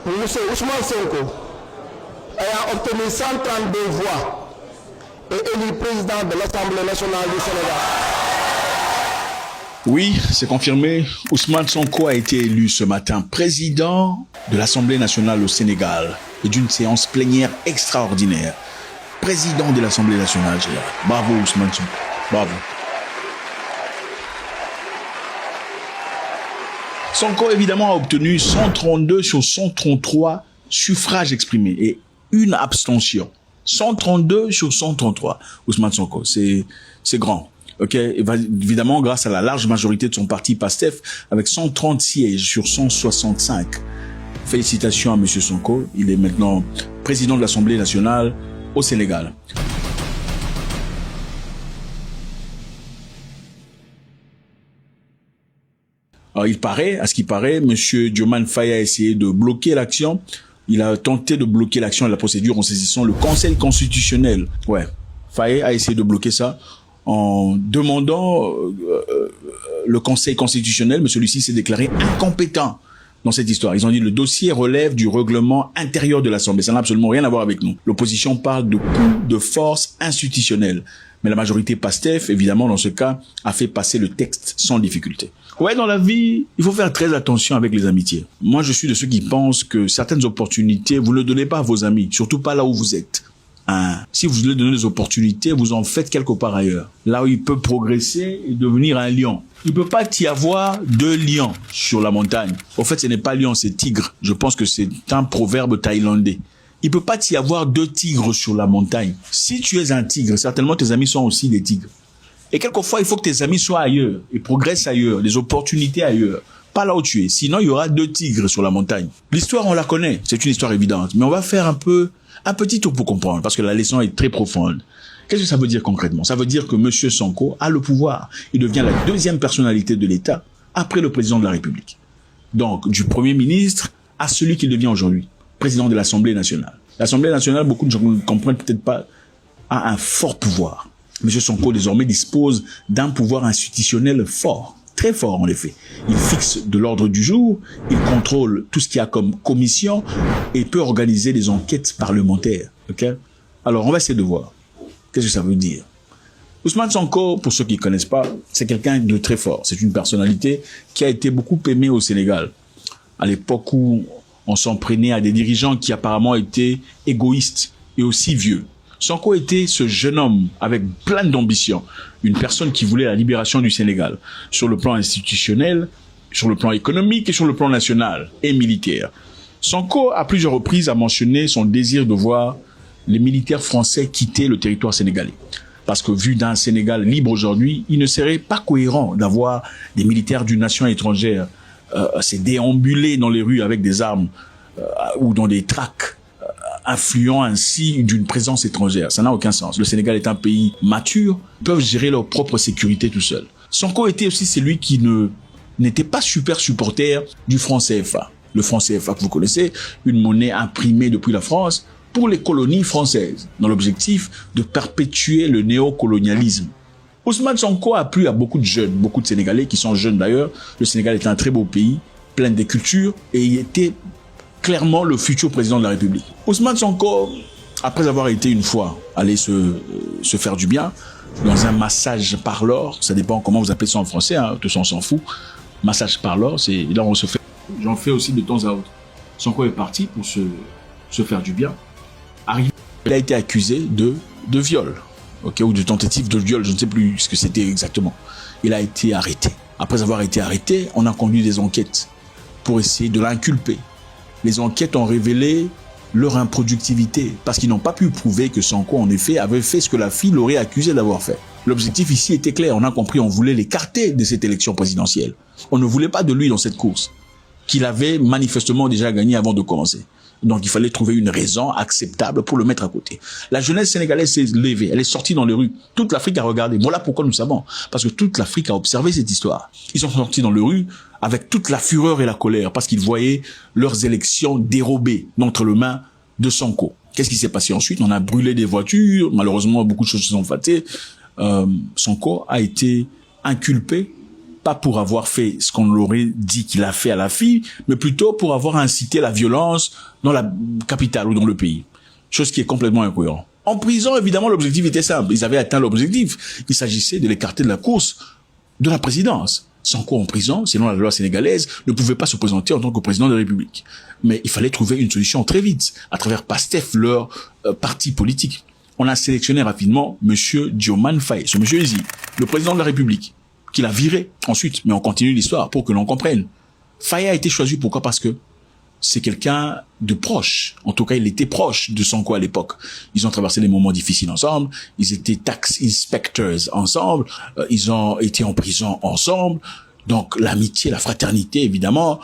M. Ousmane Sonko ayant obtenu 132 voix et élu président de l'Assemblée nationale du Sénégal. Oui, c'est confirmé. Ousmane Sonko a été élu ce matin président de l'Assemblée nationale au Sénégal et d'une séance plénière extraordinaire. Président de l'Assemblée nationale, Gérard. Bravo Ousmane Sonko. Bravo. Sonko, évidemment, a obtenu 132 sur 133 suffrages exprimés et une abstention. 132 sur 133. Ousmane Sonko, c'est grand. Ok, évidemment, grâce à la large majorité de son parti PASTEF, avec 130 sièges sur 165. Félicitations à M. Sonko. Il est maintenant président de l'Assemblée nationale au Sénégal. Alors, à ce qui paraît, M. Diomaye Faye a essayé de bloquer l'action. Il a tenté de bloquer l'action de la procédure en saisissant le Conseil constitutionnel. Ouais, Faye a essayé de bloquer ça en demandant le Conseil constitutionnel, mais celui-ci s'est déclaré incompétent dans cette histoire. Ils ont dit le dossier relève du règlement intérieur de l'Assemblée. Ça n'a absolument rien à voir avec nous. L'opposition parle de coup de force institutionnelle. Mais la majorité PASTEF, évidemment, dans ce cas, a fait passer le texte sans difficulté. Ouais, dans la vie, il faut faire très attention avec les amitiés. Moi, je suis de ceux qui pensent que certaines opportunités, vous ne donnez pas à vos amis, surtout pas là où vous êtes. Si vous voulez donner des opportunités, vous en faites quelque part ailleurs. Là où il peut progresser et devenir un lion. Il ne peut pas y avoir deux lions sur la montagne. Au fait, ce n'est pas lion, c'est tigre. Je pense que c'est un proverbe thaïlandais. Il ne peut pas y avoir deux tigres sur la montagne. Si tu es un tigre, certainement tes amis sont aussi des tigres. Et quelquefois, il faut que tes amis soient ailleurs et progressent ailleurs, des opportunités ailleurs. Pas là où tu es. Sinon, il y aura deux tigres sur la montagne. L'histoire, on la connaît. C'est une histoire évidente. Mais on va faire un petit tour pour comprendre, parce que la leçon est très profonde. Qu'est-ce que ça veut dire concrètement? Ça veut dire que M. Sonko a le pouvoir. Il devient la deuxième personnalité de l'État après le président de la République. Donc, du Premier ministre à celui qu'il devient aujourd'hui, président de l'Assemblée nationale. L'Assemblée nationale, beaucoup de gens ne comprennent peut-être pas, a un fort pouvoir. M. Sonko, désormais, dispose d'un pouvoir institutionnel fort. Très fort, en effet. Il fixe de l'ordre du jour, il contrôle tout ce qu'il y a comme commission et peut organiser des enquêtes parlementaires. Ok? Alors, on va essayer de voir. Qu'est-ce que ça veut dire? Ousmane Sonko, pour ceux qui ne connaissent pas, c'est quelqu'un de très fort. C'est une personnalité qui a été beaucoup aimée au Sénégal. À l'époque où on s'en prenait à des dirigeants qui apparemment étaient égoïstes et aussi vieux. Sonko était ce jeune homme avec plein d'ambition, une personne qui voulait la libération du Sénégal, sur le plan institutionnel, sur le plan économique et sur le plan national et militaire. Sonko, à plusieurs reprises, a mentionné son désir de voir les militaires français quitter le territoire sénégalais. Parce que vu d'un Sénégal libre aujourd'hui, il ne serait pas cohérent d'avoir des militaires d'une nation étrangère se déambuler dans les rues avec des armes ou dans des tracts, influant ainsi d'une présence étrangère. Ça n'a aucun sens. Le Sénégal est un pays mature, ils peuvent gérer leur propre sécurité tout seuls. Sonko était aussi celui qui n'était pas super supporter du franc CFA. Le franc CFA que vous connaissez, une monnaie imprimée depuis la France pour les colonies françaises, dans l'objectif de perpétuer le néocolonialisme. Ousmane Sonko a plu à beaucoup de jeunes, beaucoup de Sénégalais qui sont jeunes d'ailleurs. Le Sénégal est un très beau pays, plein de cultures, et il était clairement le futur président de la République. Ousmane Sonko, après avoir été une fois allé se faire du bien, dans un massage parlor, ça dépend comment vous appelez ça en français, hein, tout ça on s'en fout. Massage parlor, c'est là on se fait. J'en fais aussi de temps à autre. Sonko est parti pour se faire du bien. Arrivé, il a été accusé de viol. Okay, ou de tentative de viol, je ne sais plus ce que c'était exactement. Il a été arrêté. Après avoir été arrêté, on a conduit des enquêtes pour essayer de l'inculper. Les enquêtes ont révélé leur improductivité parce qu'ils n'ont pas pu prouver que Sonko, en effet, avait fait ce que la fille l'aurait accusé d'avoir fait. L'objectif ici était clair, on a compris, on voulait l'écarter de cette élection présidentielle. On ne voulait pas de lui dans cette course, qu'il avait manifestement déjà gagné avant de commencer. Donc, il fallait trouver une raison acceptable pour le mettre à côté. La jeunesse sénégalaise s'est levée. Elle est sortie dans les rues. Toute l'Afrique a regardé. Voilà pourquoi nous savons. Parce que toute l'Afrique a observé cette histoire. Ils sont sortis dans les rues avec toute la fureur et la colère parce qu'ils voyaient leurs élections dérobées d'entre les mains de Sonko. Qu'est-ce qui s'est passé ensuite? On a brûlé des voitures. Malheureusement, beaucoup de choses se sont passées. Sonko a été inculpé pas pour avoir fait ce qu'on l'aurait dit qu'il a fait à la fille, mais plutôt pour avoir incité la violence dans la capitale ou dans le pays. Chose qui est complètement incohérente. En prison, évidemment, l'objectif était simple. Ils avaient atteint l'objectif. Il s'agissait de l'écarter de la course de la présidence. Sonko en prison, selon la loi sénégalaise, ne pouvait pas se présenter en tant que président de la République. Mais il fallait trouver une solution très vite, à travers PASTEF, leur parti politique. On a sélectionné rapidement monsieur Diomaye Faye, ce monsieur ici, le président de la République, qu'il a viré ensuite, mais on continue l'histoire pour que l'on comprenne. Faye a été choisi, pourquoi? Parce que c'est quelqu'un de proche. En tout cas, il était proche de Sonko à l'époque. Ils ont traversé des moments difficiles ensemble. Ils étaient tax inspectors ensemble. Ils ont été en prison ensemble. Donc, l'amitié, la fraternité, évidemment,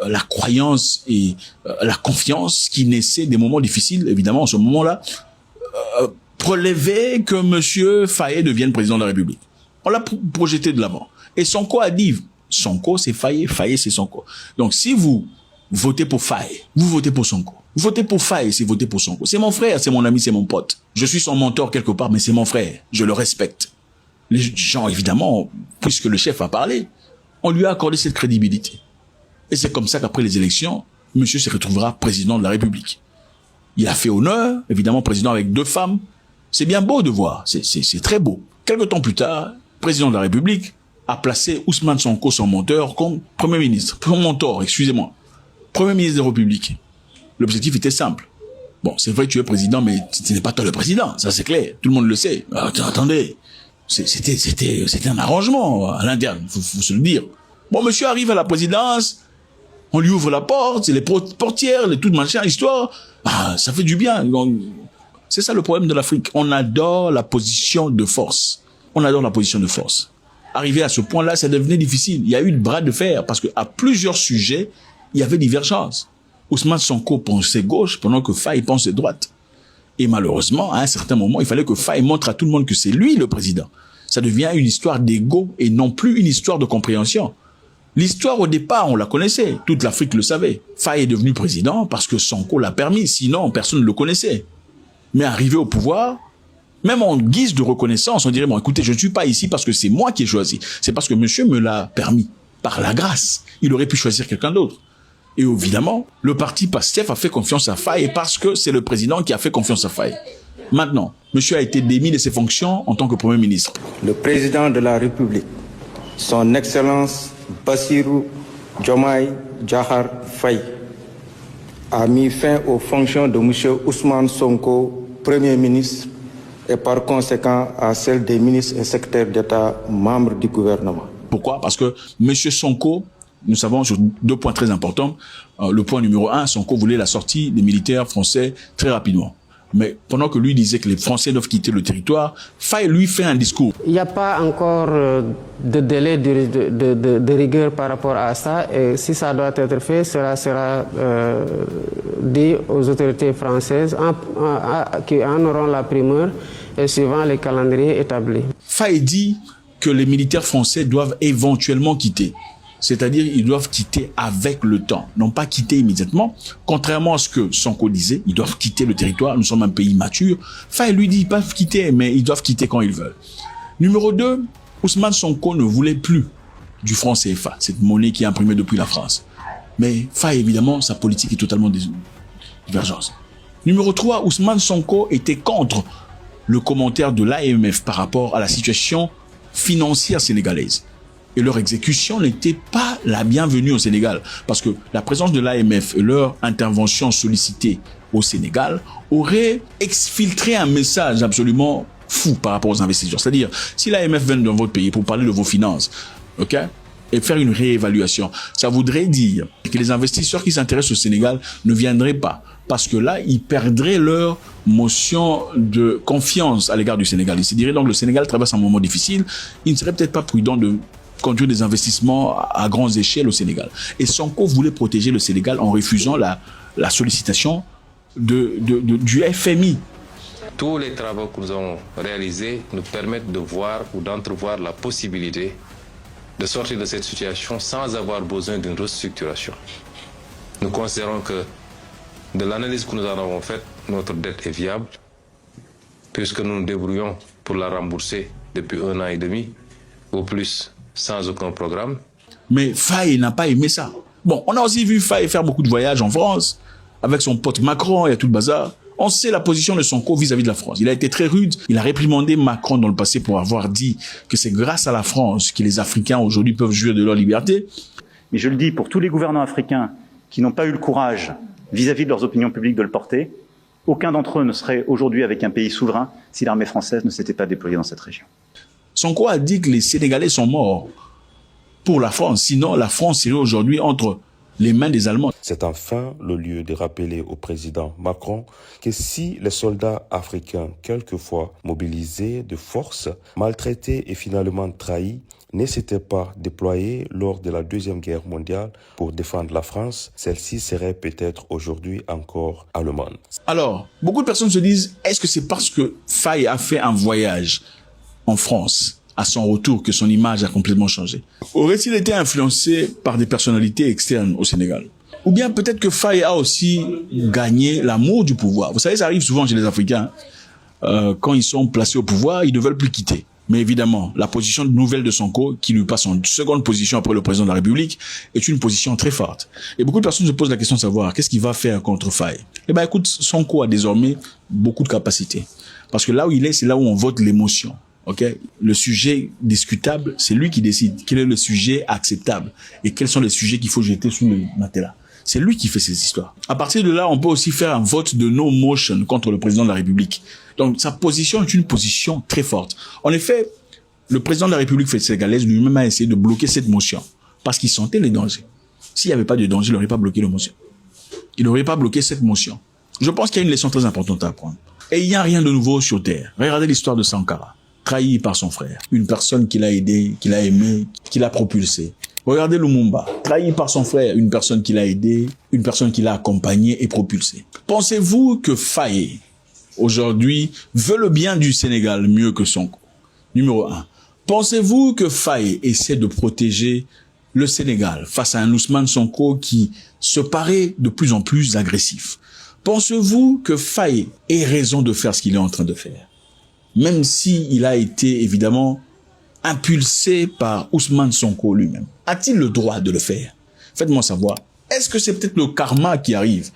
la croyance et la confiance qui naissaient des moments difficiles, évidemment, en ce moment-là, prélevaient que monsieur Faye devienne président de la République. On l'a projeté de l'avant. Et Sonko a dit, Sonko, c'est Faye, Faye, c'est Sonko. Donc, si vous votez pour Faye, vous votez pour Sonko. Vous votez pour Faye, c'est voter pour Sonko. C'est mon frère, c'est mon ami, c'est mon pote. Je suis son mentor quelque part, mais c'est mon frère. Je le respecte. Les gens, évidemment, puisque le chef a parlé, on lui a accordé cette crédibilité. Et c'est comme ça qu'après les élections, monsieur se retrouvera président de la République. Il a fait honneur, évidemment, président avec 2 femmes. C'est bien beau de voir. C'est très beau. Quelque temps plus tard, président de la République a placé Ousmane Sonko, son mentor, comme premier ministre. Son mentor, excusez-moi. Premier ministre de la République. L'objectif était simple. Bon, c'est vrai que tu es président, mais ce n'est pas toi le président. Ça, c'est clair. Tout le monde le sait. Attendez. C'était un arrangement à l'interne. Faut se le dire. Bon, monsieur arrive à la présidence. On lui ouvre la porte. C'est les portières, les tout machin, histoire. Ah, ça fait du bien. C'est ça le problème de l'Afrique. On adore la position de force. On adore la position de force. Arrivé à ce point-là, ça devenait difficile. Il y a eu le bras de fer parce que à plusieurs sujets, il y avait divergence. Ousmane Sonko pensait gauche pendant que Faye pensait droite. Et malheureusement, à un certain moment, il fallait que Faye montre à tout le monde que c'est lui le président. Ça devient une histoire d'ego et non plus une histoire de compréhension. L'histoire au départ, on la connaissait. Toute l'Afrique le savait. Faye est devenu président parce que Sonko l'a permis. Sinon, personne ne le connaissait. Mais arrivé au pouvoir, même en guise de reconnaissance, on dirait, bon, écoutez, je ne suis pas ici parce que c'est moi qui ai choisi. C'est parce que monsieur me l'a permis. Par la grâce. Il aurait pu choisir quelqu'un d'autre. Et évidemment, le parti PASTEF a fait confiance à Faye parce que c'est le président qui a fait confiance à Faye. Maintenant, monsieur a été démis de ses fonctions en tant que Premier ministre. Le président de la République, son Excellence Bassirou Diomaye Diakhar Faye, a mis fin aux fonctions de monsieur Ousmane Sonko, Premier ministre, et par conséquent à celles des ministres et secrétaires d'État membres du gouvernement. Pourquoi? Parce que monsieur Sonko, nous savons sur 2 points très importants. Le point numéro 1, Sonko voulait la sortie des militaires français très rapidement. Mais pendant que lui disait que les Français doivent quitter le territoire, Faye lui fait un discours. Il n'y a pas encore de délai de rigueur par rapport à ça. Et si ça doit être fait, cela sera dit aux autorités françaises qui en auront la primeur et suivant les calendriers établis. Faye dit que les militaires français doivent éventuellement quitter. C'est-à-dire, ils doivent quitter avec le temps, non pas quitter immédiatement. Contrairement à ce que Sonko disait, ils doivent quitter le territoire, nous sommes un pays mature. Faye lui dit, ils peuvent quitter, mais ils doivent quitter quand ils veulent. Numéro 2, Ousmane Sonko ne voulait plus du franc CFA, cette monnaie qui est imprimée depuis la France. Mais Faye, évidemment, sa politique est totalement divergente. Numéro 3, Ousmane Sonko était contre le commentaire de l'AMF par rapport à la situation financière sénégalaise. Et leur exécution n'était pas la bienvenue au Sénégal. Parce que la présence de l'AMF et leur intervention sollicitée au Sénégal aurait exfiltré un message absolument fou par rapport aux investisseurs. C'est-à-dire, si l'AMF vient dans votre pays pour parler de vos finances, ok, et faire une réévaluation, ça voudrait dire que les investisseurs qui s'intéressent au Sénégal ne viendraient pas. Parce que là, ils perdraient leur motion de confiance à l'égard du Sénégal. Ils se diraient donc le Sénégal traverse un moment difficile. Il ne serait peut-être pas prudent de conduire des investissements à grandes échelles au Sénégal. Et Sonko voulait protéger le Sénégal en refusant la sollicitation du FMI. Tous les travaux que nous avons réalisés nous permettent de voir ou d'entrevoir la possibilité de sortir de cette situation sans avoir besoin d'une restructuration. Nous considérons que de l'analyse que nous en avons faite, notre dette est viable, puisque nous nous débrouillons pour la rembourser depuis 1 an et demi, au plus sans aucun programme. Mais Faye n'a pas aimé ça. Bon, on a aussi vu Faye faire beaucoup de voyages en France, avec son pote Macron et tout le bazar. On sait la position de Sonko vis-à-vis de la France. Il a été très rude. Il a réprimandé Macron dans le passé pour avoir dit que c'est grâce à la France que les Africains aujourd'hui peuvent jouir de leur liberté. Mais je le dis pour tous les gouvernants africains qui n'ont pas eu le courage vis-à-vis de leurs opinions publiques de le porter, aucun d'entre eux ne serait aujourd'hui avec un pays souverain si l'armée française ne s'était pas déployée dans cette région. Sonko a dit que les Sénégalais sont morts pour la France. Sinon, la France serait aujourd'hui entre les mains des Allemands. C'est enfin le lieu de rappeler au président Macron que si les soldats africains, quelquefois mobilisés de force, maltraités et finalement trahis, ne s'étaient pas déployés lors de la Deuxième Guerre mondiale pour défendre la France, celle-ci serait peut-être aujourd'hui encore allemande. Alors, beaucoup de personnes se disent, est-ce que c'est parce que Faye a fait un voyage en France à son retour que son image a complètement changé? Aurait-il été influencé par des personnalités externes au Sénégal? Ou bien peut-être que Faye a aussi gagné l'amour du pouvoir. Vous savez, ça arrive souvent chez les Africains. Quand ils sont placés au pouvoir, ils ne veulent plus quitter. Mais évidemment, la position nouvelle de Sonko, qui lui passe en seconde position après le président de la République, est une position très forte. Et beaucoup de personnes se posent la question de savoir qu'est-ce qu'il va faire contre Faye. Eh ben, écoute, Sonko a désormais beaucoup de capacités. Parce que là où il est, c'est là où on vote l'émotion. Okay? Le sujet discutable, c'est lui qui décide quel est le sujet acceptable et quels sont les sujets qu'il faut jeter sous le matelas. C'est lui qui fait ces histoires. À partir de là, on peut aussi faire un vote de no motion contre le président de la République. Donc, sa position est une position très forte. En effet, le président de la République sénégalaise lui-même a essayé de bloquer cette motion parce qu'il sentait les dangers. S'il n'y avait pas de danger, il n'aurait pas bloqué la motion. Il n'aurait pas bloqué cette motion. Je pense qu'il y a une leçon très importante à apprendre. Et il n'y a rien de nouveau sur Terre. Regardez l'histoire de Sankara. Trahi par son frère, une personne qu'il a aidé, qu'il a aimé, qu'il a propulsé. Regardez Lumumba, trahi par son frère, une personne qu'il a aidé, une personne qu'il a accompagné et propulsé. Pensez-vous que Faye, aujourd'hui, veut le bien du Sénégal mieux que Sonko? Numéro 1. Pensez-vous que Faye essaie de protéger le Sénégal face à un Ousmane Sonko qui se paraît de plus en plus agressif? Pensez-vous que Faye ait raison de faire ce qu'il est en train de faire? Même s'il a été évidemment impulsé par Ousmane Sonko lui-même. A-t-il le droit de le faire? Faites-moi savoir. Est-ce que c'est peut-être le karma qui arrive?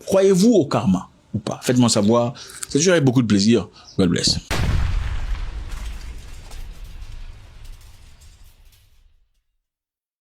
Croyez-vous au karma ou pas? Faites-moi savoir. C'est toujours avec beaucoup de plaisir. God bless.